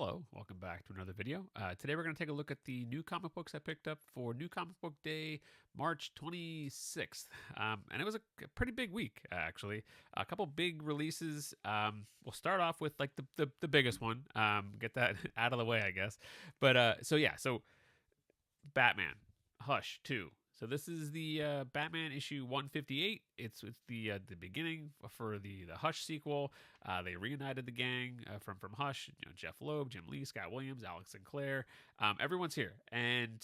Hello, welcome back to another video. Today we're going to take a look at the new comic books I picked up for New Comic Book Day, March 26th. And it was a pretty big week, actually. A couple big releases. We'll start off with like the biggest one. Get that out of the way, I guess. So Batman, Hush 2. So this is the Batman issue 158. It's the beginning for the Hush sequel. They reunited the gang from Hush. You know, Jeff Loeb, Jim Lee, Scott Williams, Alex Sinclair. Everyone's here, and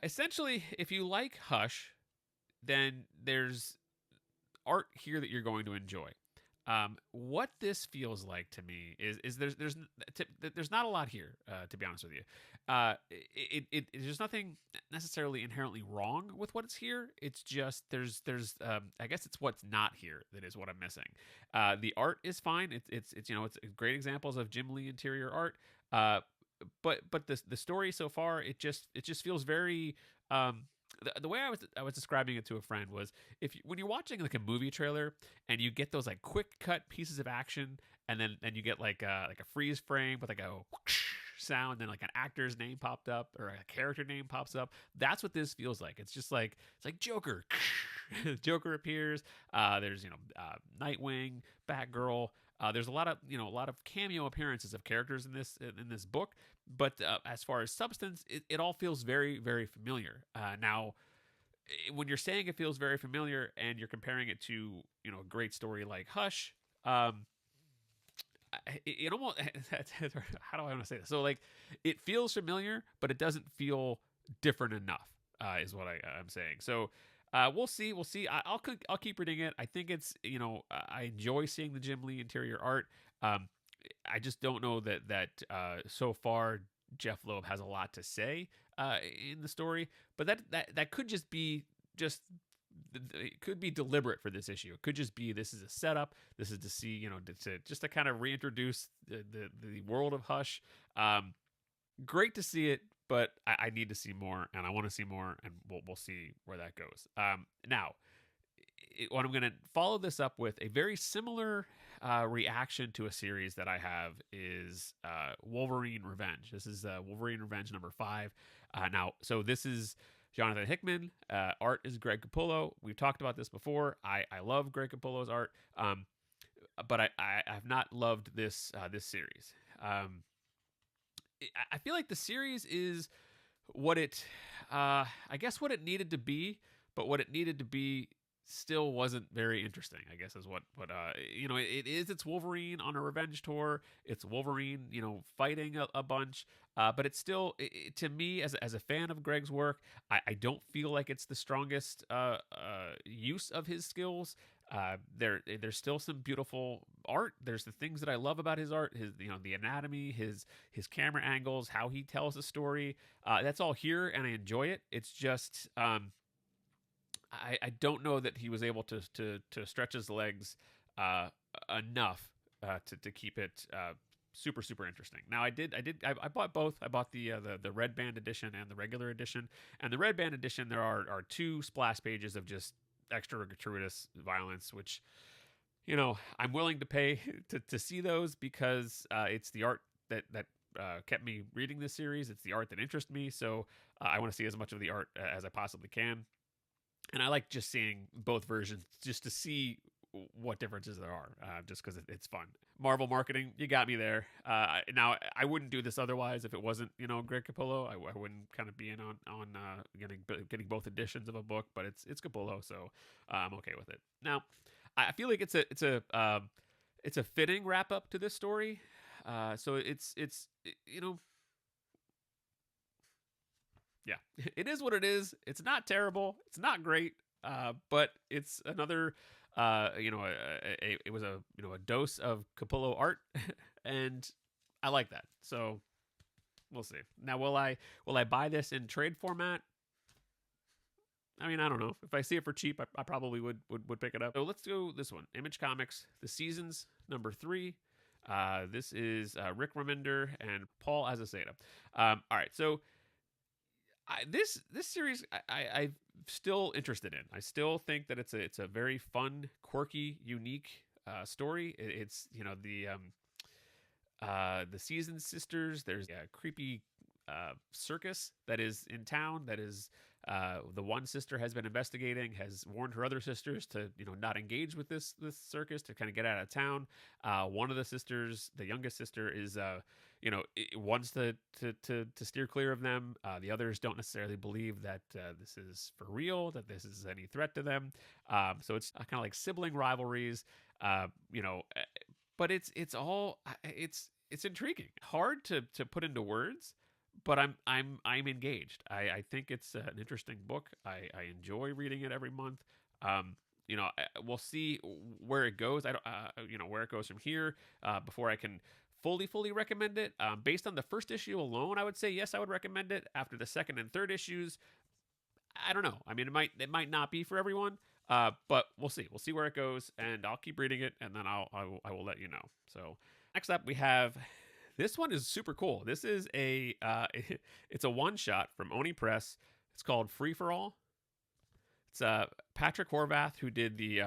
essentially, if you like Hush, then there's art here that you're going to enjoy. What this feels like to me is there's not a lot here, to be honest with you. There's nothing necessarily inherently wrong with what's here. It's just there's I guess it's what's not here that is what I'm missing. The art is fine. It's great examples of Jim Lee interior art. But the story so far it just feels very the way I was describing it to a friend was when you're watching like a movie trailer and you get those like quick cut pieces of action and then you get like a freeze frame with like a whoosh sound, and then like an actor's name popped up or a character name pops up. That's what this feels like. It's just like Joker. Joker appears. There's Nightwing, Batgirl. There's a lot of cameo appearances of characters in this book, but as far as substance, it all feels very, very familiar. Now, when you're saying it feels very familiar and you're comparing it to a great story like Hush, it almost how do I want to say this? So like, it feels familiar, but it doesn't feel different enough. Is what I'm saying. So. We'll see. We'll see. I'll keep reading it. I think it's I enjoy seeing the Jim Lee interior art. I just don't know that so far Jeff Loeb has a lot to say in the story. But that could just be it could be deliberate for this issue. It could just be this is a setup. This is to see to kind of reintroduce the world of Hush. Great to see it, but I need to see more, and I want to see more, and we'll see where that goes. Now, what I'm going to follow this up with a very similar reaction to a series that I have is Wolverine Revenge. This is Wolverine Revenge number 5. So this is Jonathan Hickman. Art is Greg Capullo. We've talked about this before. I love Greg Capullo's art, but I have not loved this series. I feel like the series is what I guess what it needed to be, but what it needed to be still wasn't very interesting, I guess is what it's Wolverine on a revenge tour. It's Wolverine, fighting a bunch, but it's still, to me, as a fan of Greg's work, I don't feel like it's the strongest use of his skills. There's still some beautiful art. There's the things that I love about his art, his the anatomy, his camera angles, how he tells a story. That's all here, and I enjoy it. It's just I don't know that he was able to stretch his legs enough to keep it super super interesting. Now I bought both. I bought the red band edition and the regular edition. And the red band edition, there are 2 splash pages of just extra gratuitous violence, which I'm willing to pay to see those because it's the art that kept me reading this series. It's the art that interests me, so I want to see as much of the art as I possibly can. And I like just seeing both versions just to see what differences there are, just because it's fun. Marvel marketing, you got me there. Now, I wouldn't do this otherwise if it wasn't, Greg Capullo. I wouldn't kind of be in on getting both editions of a book, but it's Capullo, so I'm okay with it. Now, I feel like it's a fitting wrap up to this story. So it's yeah, it is what it is. It's not terrible. It's not great. But it's another, it was a dose of Capullo art, and I like that. So we'll see. Now, will I buy this in trade format? I mean, I don't know. If I see it for cheap, I probably would pick it up. So let's do this one. Image Comics, The Seasons, number 3. This is Rick Remender and Paul Azaceta. All right, so this series I'm still interested in. I still think that it's a very fun, quirky, unique story. It's the Season Sisters. There's a creepy circus that is in town that is the one sister has been investigating, has warned her other sisters to not engage with this circus, to kind of get out of town. One of the sisters, the youngest sister, is wants to steer clear of them. The others don't necessarily believe that this is for real, that this is any threat to them. So it's kind of like sibling rivalries. Uh, you know, eh, but it's intriguing, hard to put into words, but I'm engaged. I think it's an interesting book. I enjoy reading it every month. We'll see where it goes. I don't where it goes from here before I can fully recommend it. Based on the first issue alone, I would say yes, I would recommend it. After the second and third issues, I don't know. I mean, it might not be for everyone. But we'll see. We'll see where it goes, and I'll keep reading it, and then I will let you know. So next up, we have, this one is super cool. This is a it's a one shot from Oni Press. It's called Free for All. It's Patrick Horvath who did the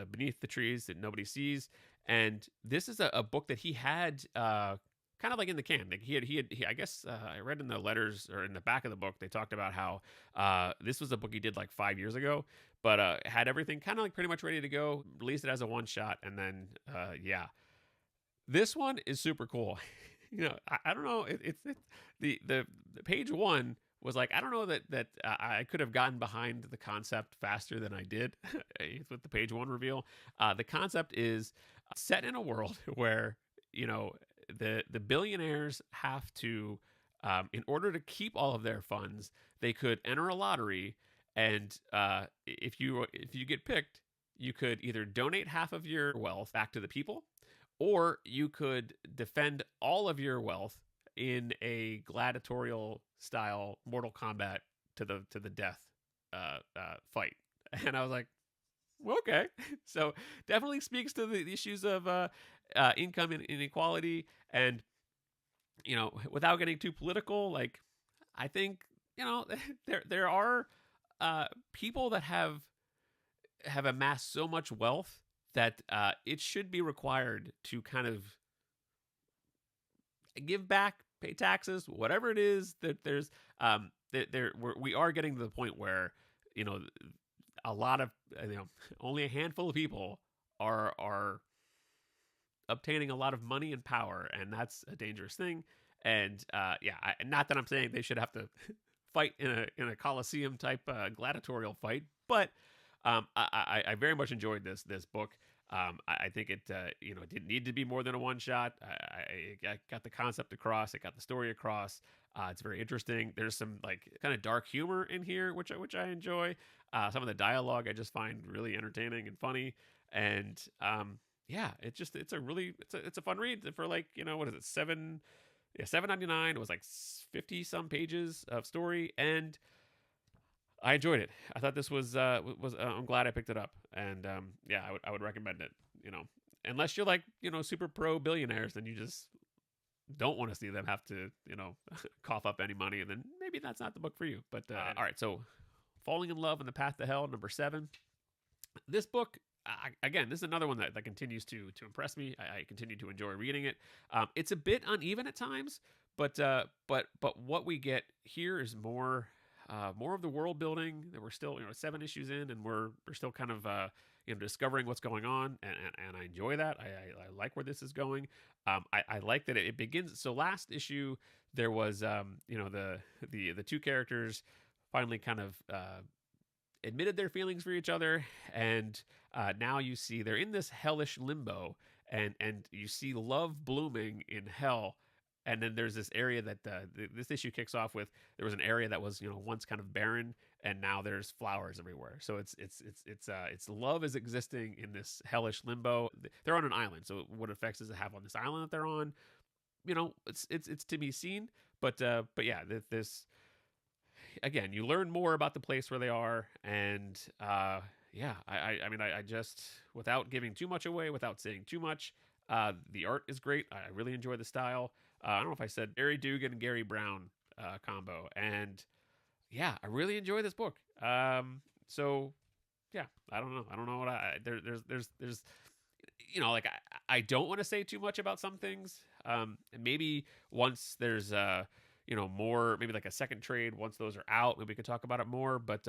Beneath the Trees That Nobody Sees, and this is a book that he had kind of like in the can. Like I guess I read in the letters or in the back of the book they talked about how this was a book he did like 5 years ago, but had everything kind of like pretty much ready to go. Released it as a one shot, and then this one is super cool. I don't know. The page one was like, I don't know that I could have gotten behind the concept faster than I did with the page one reveal. The concept is set in a world where the billionaires have to, in order to keep all of their funds, they could enter a lottery, and if you get picked, you could either donate half of your wealth back to the people, or you could defend all of your wealth in a gladiatorial style Mortal Kombat to the death fight. And I was like, well, okay. So definitely speaks to the issues of income inequality, and without getting too political, like, I think there are people that have amassed so much wealth that it should be required to kind of give back, pay taxes, whatever it is. That there's we are getting to the point where a lot of only a handful of people are obtaining a lot of money and power, and that's a dangerous thing. And not that I'm saying they should have to fight in a Coliseum type gladiatorial fight, but I very much enjoyed this book. I think it it didn't need to be more than a one shot. I got the concept across. It got the story across. It's very interesting. There's some like kind of dark humor in here, which I enjoy. Some of the dialogue I just find really entertaining and funny. And it's a fun read for, like, what is it, $7.99. It was like 50 some pages of story, and I enjoyed it. I thought this was I'm glad I picked it up, and I would recommend it. Unless you're like super pro billionaires, then you just don't want to see them have to cough up any money, and then maybe that's not the book for you. But all right, so Falling in Love on the Path to Hell, number 7. This book, again, this is another one that continues to impress me. I continue to enjoy reading it. It's a bit uneven at times, but what we get here is more of the world building. That we're still 7 issues in, and we're still kind of discovering what's going on, and I enjoy that. I like where this is going. I like that it begins. So last issue there was the two characters finally kind of admitted their feelings for each other, and now you see they're in this hellish limbo, and you see love blooming in hell. And then there's this area that this issue kicks off with. There was an area that was once kind of barren, and now there's flowers everywhere. So it's love is existing in this hellish limbo. They're on an island, so what effects does it have on this island that they're on? It's to be seen. But yeah, this again, you learn more about the place where they are, and I mean, I just, without giving too much away, without saying too much, the art is great. I really enjoy the style. I don't know if I said Gary Dugan, Gary Brown combo, and yeah, I really enjoy this book. So yeah, I don't know what there's like I don't want to say too much about some things. And maybe once there's more, maybe like a second trade, once those are out, maybe we could talk about it more. But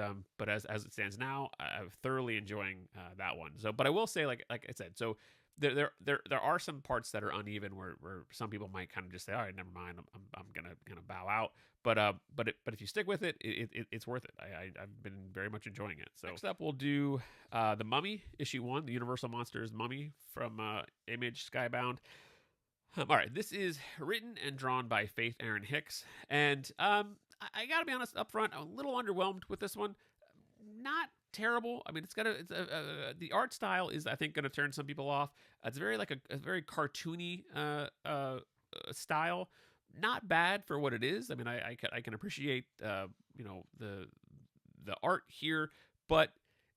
as it stands now, I'm thoroughly enjoying that one. So, but I will say, like I said, so there are some parts that are uneven where some people might kind of just say, all right, never mind, I'm gonna bow out. But if you stick with it, it's worth it. I've been very much enjoying it. So next up, we'll do the Mummy issue 1, the Universal Monsters Mummy from Image Skybound. All right, this is written and drawn by Faith Aaron Hicks, and I gotta be honest up front, I'm a little underwhelmed with this one. Not terrible. I mean, the art style is, I think, going to turn some people off. It's very like a very cartoony style. Not bad for what it is. I mean, I can appreciate the art here, but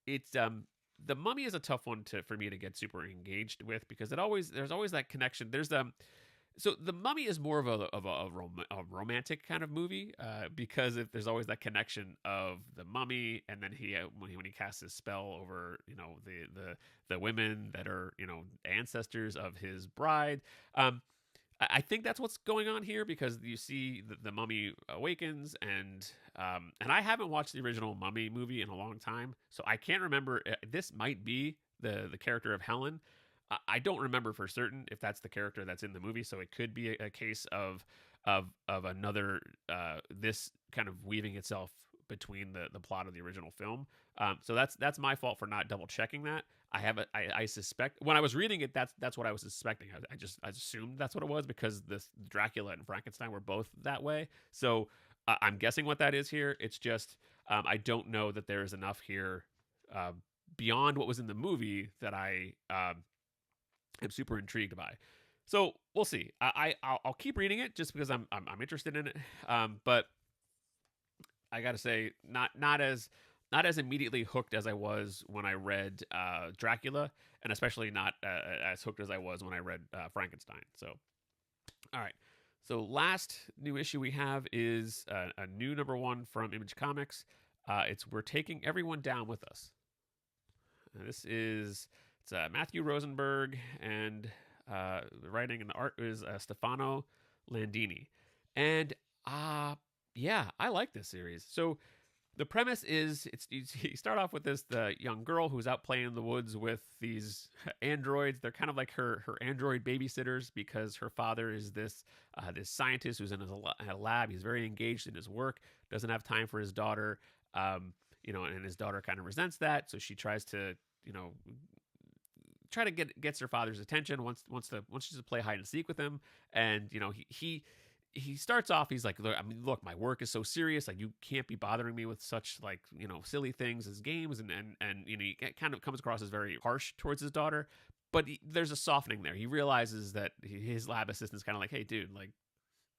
it's the Mummy is a tough one for me to get super engaged with, because there's always that connection. So the Mummy is more of a romantic kind of movie, because if there's always that connection of the mummy, and then when he casts his spell over the women that are ancestors of his bride. I think that's what's going on here, because you see the mummy awakens, and I haven't watched the original Mummy movie in a long time, so I can't remember. This might be the character of Helen. I don't remember for certain if that's the character that's in the movie, so it could be a case of another this kind of weaving itself between the plot of the original film. So that's my fault for not double checking that. I suspect when I was reading it, that's what I was suspecting. I assumed that's what it was, because this Dracula and Frankenstein were both that way. So I'm guessing what that is here. It's just I don't know that there is enough here beyond what was in the movie that I am super intrigued by. So we'll see. I'll keep reading it just because I'm interested in it. But I gotta say, not as immediately hooked as I was when I read Dracula, and especially not as hooked as I was when I read Frankenstein. So, all right. So last new issue we have is a new #1 from Image Comics. It's We're Taking Everyone Down with Us. It's Matthew Rosenberg, and the writing and the art is Stefano Landini. And yeah, I like this series. So the premise is you start off with the young girl who's out playing in the woods with these androids. They're kind of like her android babysitters, because her father is this scientist who's in a lab. He's very engaged in his work, doesn't have time for his daughter, and his daughter kind of resents that. So she tries to try to gets her father's attention, wants to play hide and seek with him. And he starts off, he's like, look, my work is so serious, like you can't be bothering me with such silly things as games, and he kind of comes across as very harsh towards his daughter. But there's a softening there. He realizes that his lab assistant's kind of like, hey dude, like,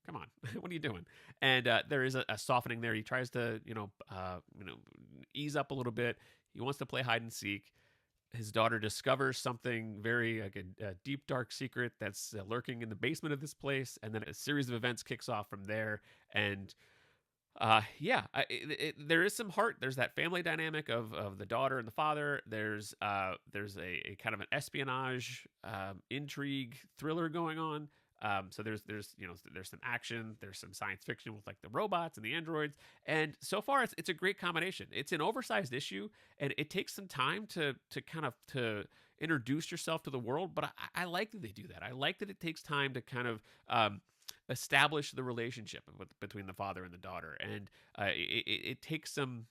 come on, what are you doing? And there is a softening there. He tries to ease up a little bit. He wants to play hide and seek. His daughter discovers something very like a deep, dark secret that's lurking in the basement of this place, and then a series of events kicks off from there. And there is some heart. There's that family dynamic of the daughter and the father. There's a kind of an espionage intrigue thriller going on. So there's some action, there's some science fiction with like the robots and the androids, and so far it's a great combination. It's an oversized issue, and it takes some time to kind of to introduce yourself to the world. But I like that they do that. I like that it takes time to kind of establish the relationship between the father and the daughter, and it takes some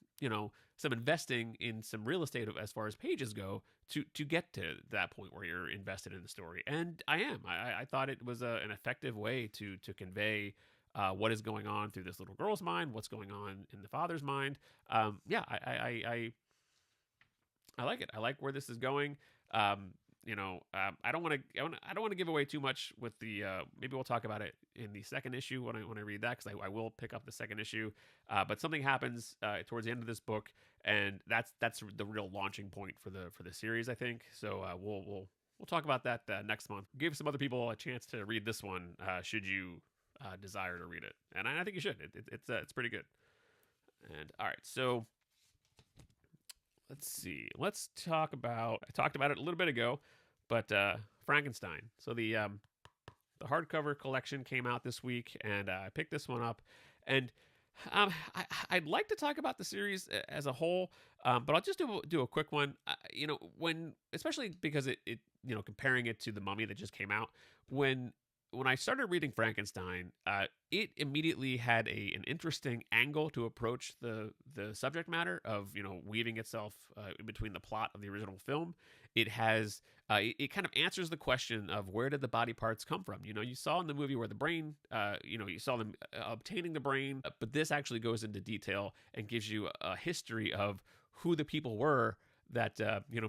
investing in some real estate as far as pages go to get to that point where you're invested in the story. And I thought it was an effective way to convey what is going on through this little girl's mind, what's going on in the father's mind. I like it. I like where this is going. I don't want to give away too much with the. Maybe we'll talk about it in the second issue when I read that, because I will pick up the second issue. But something happens towards the end of this book, and that's the real launching point for the series, I think. So we'll talk about that next month. Give some other people a chance to read this one, should you desire to read it, and I think you should. It's pretty good. And all right, so. Let's see. Let's talk about. I talked about it a little bit ago, but Frankenstein. So the hardcover collection came out this week, and I picked this one up. And I'd like to talk about the series as a whole, but I'll just do a quick one. When especially because it comparing it to the Mummy that just came out, when I started reading Frankenstein, it immediately had an interesting angle to approach the subject matter of weaving itself in between the plot of the original film. It has it kind of answers the question of where did the body parts come from. You saw in the movie where the brain, you saw them obtaining the brain, but this actually goes into detail and gives you a history of who the people were that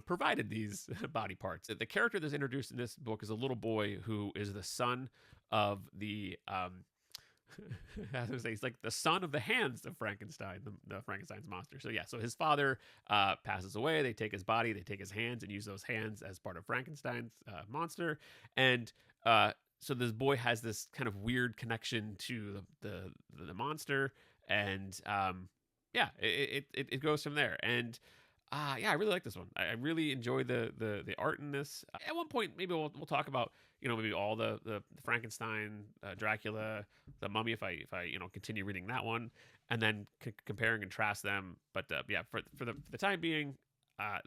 provided these body parts. The character that's introduced in this book is a little boy who is the son of the I was say he's like the son of the hands of Frankenstein, the Frankenstein's monster. So yeah, so his father passes away. They take his body, they take his hands, and use those hands as part of Frankenstein's monster. And so this boy has this kind of weird connection to the monster, and yeah, it goes from there. And yeah, I really like this one. I really enjoy the art in this. At one point, maybe we'll talk about maybe all the Frankenstein, Dracula, the Mummy if I continue reading that one, and then compare and contrast them. But yeah, for the time being,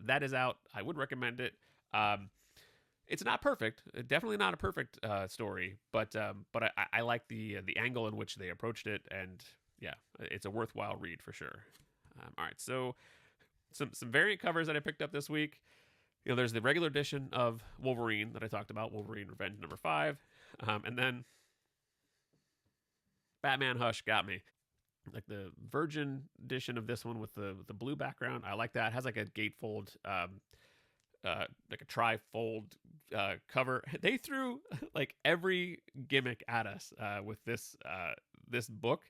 that is out. I would recommend it. It's not perfect, definitely not a perfect story, but I like the angle in which they approached it, and yeah, it's a worthwhile read for sure. All right, so. Some variant covers that I picked up this week. There's the regular edition of Wolverine that I talked about, Wolverine Revenge #5, and then Batman Hush got me. Like the Virgin edition of this one with the blue background, I like that. It has like a gatefold, like a trifold cover. They threw like every gimmick at us with this book,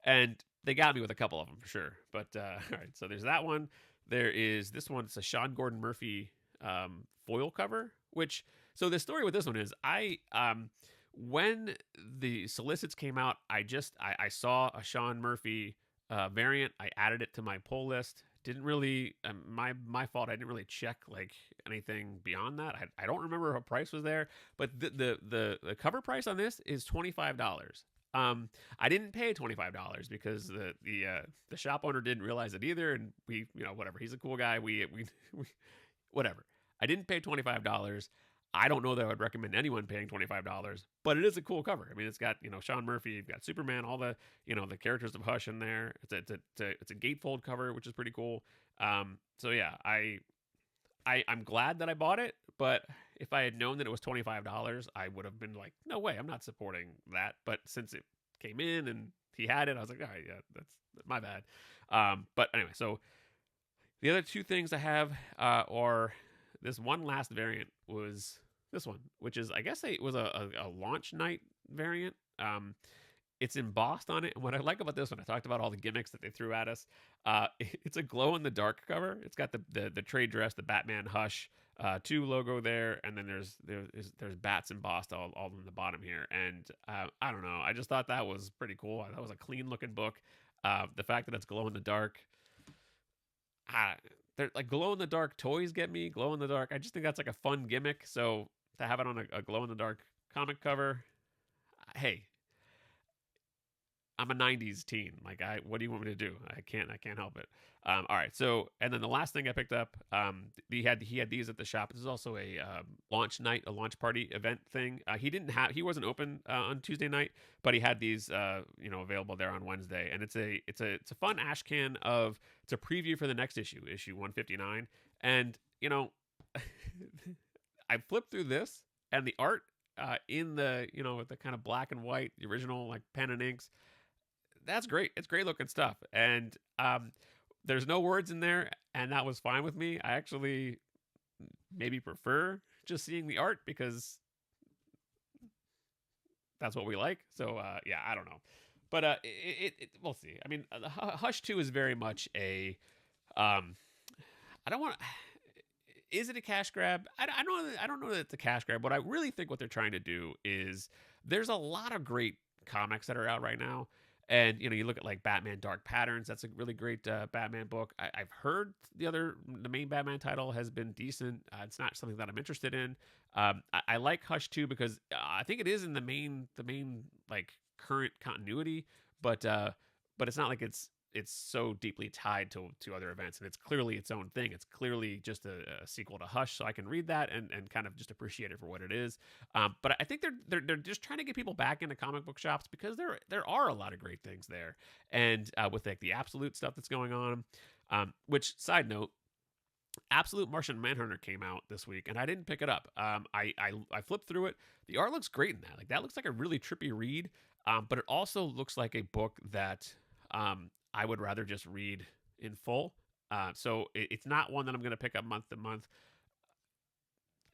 and they got me with a couple of them for sure. But all right, so there's that one. There is this one. It's a Sean Gordon Murphy foil cover. So the story with this one is when the solicits came out, I saw a Sean Murphy variant. I added it to my pull list. Didn't really my fault. I didn't really check like anything beyond that. I don't remember what price was there, but the cover price on this is $25. I didn't pay $25 because the shop owner didn't realize it either, and we whatever. He's a cool guy. We whatever. I didn't pay $25. I don't know that I would recommend anyone paying $25, but it is a cool cover. I mean, it's got Sean Murphy, you've got Superman, all the the characters of Hush in there. It's a gatefold cover, which is pretty cool. So yeah, I'm glad that I bought it, but if I had known that it was $25, I would have been like, no way, I'm not supporting that. But since it came in and he had it, I was like, all right, yeah, that's my bad. But anyway, so the other two things I have are this one last variant was this one, which is, I guess it was a launch night variant. It's embossed on it. And what I like about this one, I talked about all the gimmicks that they threw at us. It's a glow in the dark cover. It's got the trade dress, the Batman Hush 2 logo there, and then there's bats embossed all in the bottom here. And I don't know, I just thought that was pretty cool. That was a clean looking book. The fact that it's glow in the dark, they're like glow in the dark toys get me. Glow in the dark, I just think that's like a fun gimmick. So to have it on a glow in the dark comic cover, hey, I'm a '90s teen. Like, what do you want me to do? I can't help it. All right. So, and then the last thing I picked up, he had these at the shop. This is also a launch night, a launch party event thing. He wasn't open on Tuesday night, but he had these, available there on Wednesday. And it's a fun ash can it's a preview for the next issue 159. And I flipped through this, and the art in the with the kind of black and white, the original like pen and inks. That's great. It's great looking stuff. And there's no words in there, and that was fine with me. I actually maybe prefer just seeing the art because that's what we like. So yeah, I don't know. But we'll see. I mean, Hush 2 is very much a I don't want is it a cash grab? I don't know that it's a cash grab. What I really think what they're trying to do is there's a lot of great comics that are out right now. And you look at like Batman Dark Patterns. That's a really great Batman book. I've heard the main Batman title has been decent. It's not something that I'm interested in. I like Hush too because I think it is in the main like current continuity, but it's not like it's so deeply tied to other events, and it's clearly its own thing. It's clearly just a sequel to Hush, so I can read that and kind of just appreciate it for what it is. But I think they're just trying to get people back into comic book shops because there are a lot of great things there, and with like the Absolute stuff that's going on. Which side note, Absolute Martian Manhunter came out this week, and I didn't pick it up. I flipped through it. The art looks great in that. Like that looks like a really trippy read, but it also looks like a book that I would rather just read in full. So it's not one that I'm going to pick up month to month.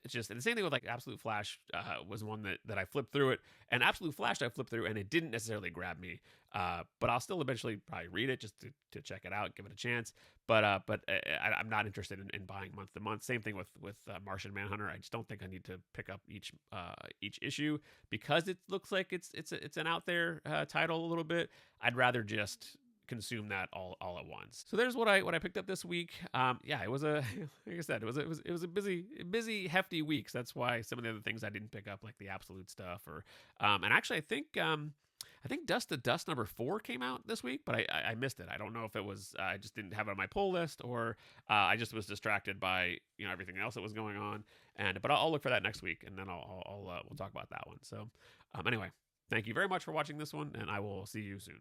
It's just, and the same thing with like Absolute Flash was one that I flipped through it, and Absolute Flash I flipped through, and it didn't necessarily grab me. But I'll still eventually probably read it just to check it out, give it a chance. But I'm not interested in buying month to month. Same thing with Martian Manhunter. I just don't think I need to pick up each issue because it looks like it's an out there title a little bit. I'd rather just consume that all at once. So there's what I picked up this week. Yeah, it was a like I said, it was a busy hefty week. So that's why some of the other things I didn't pick up, like the Absolute stuff, or and actually I think Dust to Dust #4 came out this week, but I missed it. I don't know if it was I just didn't have it on my pull list, or I just was distracted by everything else that was going on. But I'll look for that next week, and then we'll talk about that one. So anyway, thank you very much for watching this one, and I will see you soon.